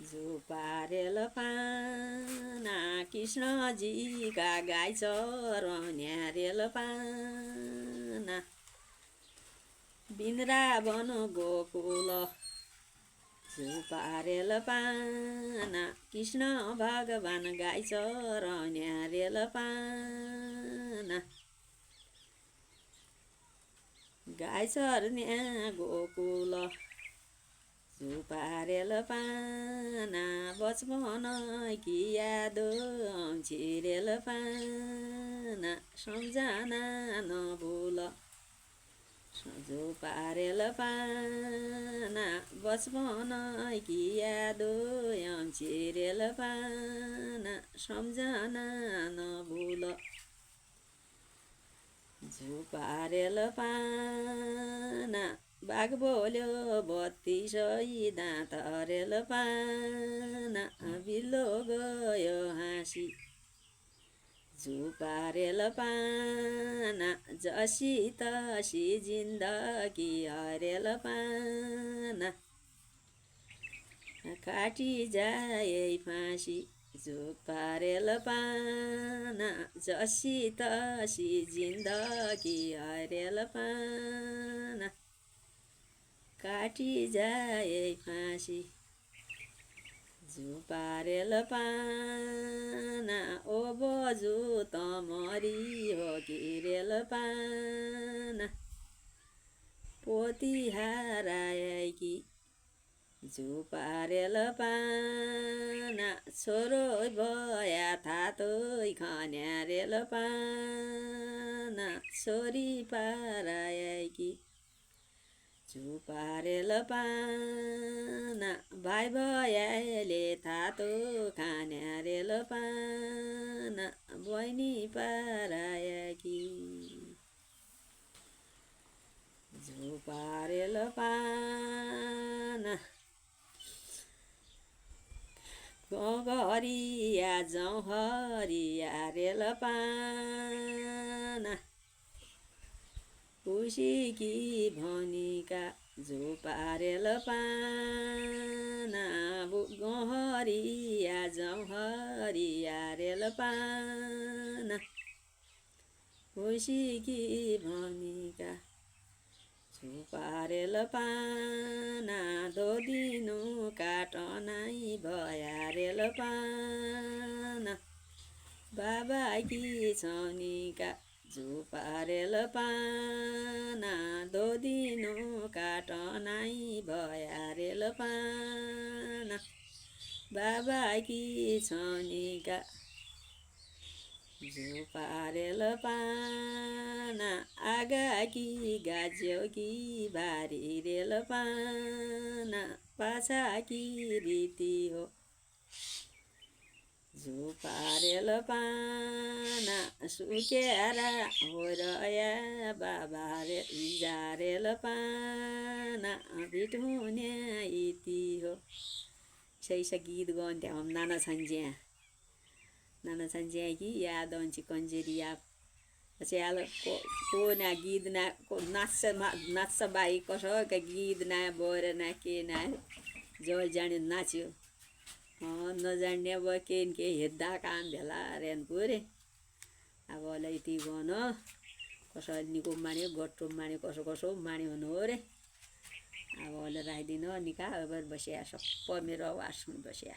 झुपारेल पाना कृष्णजीका गाई चरन्यारेल पाना वृन्दावन गोकुल झुपारेल पाना कृष्ण भगवान गाई चरन्यारेल पाना गाई चर्न्या गोकुल झुपारेल पाना बचपन कि याद छिरेल पाना सम्झना नभुल झुपारेल पाना बचपन कि याद छिरेल पाना सम्झना नभुल झुपारेल पाना बाघ बोल्यो 32 दाँत हरेल पाना बिल्लो गयो हाँसी झुपारेल पाना जसी तसी जिन्दगी हरेल पाना काटी जाए फाँसी झुपारेल पाना जसी तसी जिन्दगी हरेल पाना काटी जाए फाँसी झुपारेल पाना ओ बजु त मरी हो गिरेल पाना पोती हराएकी झुपारेल पाना छोरो भया थातोइ खन्यारेल पाना छोरी पाराएकी झुपारेल पाना भाइ भयाले थातो खान्यारेल पाना बहिनी पाराएकी झुपारेल पाना गहरिया जौहरिया रेल पाना खुसीकी भनिका झुपारेल पाना गहरिया जौहरिया रेल पाना खुसीकी भनिका झुपारेल पाना दोदिनु काटनाइ भयारेल पाना बाबाकी छनिका झुपारेल पाना दोदिनु काटनाइ भयारेल पाना बाबाकी छनिका झुपारेल पाना आगाकी गाज्योकी भारी रेल पाना पाछाकी रीति हो झुपारेल पाना सुकेरा हो रया बाबा रे जारेल पाना बिटुन्या इति हो सैसा गीत गाउँथ्या हम नाना छन्ज्या कि याद आउँछ कन्जेरिया स्याल को ना गीत ना को नाच्छ बाई कसैका गीत ना बोर ना के ना जो जाने नाच्यो नजान्ने अब के हेद्दा काम भेला रेन पुरे अब अहिले यति गर्नु कसै निको मान्यो गट्टो मान्यो कसो मान्यो हुनु हो रे अब अहिले राखिदिनु निका अब बसिया सब मेरो आवाज सुन बसिया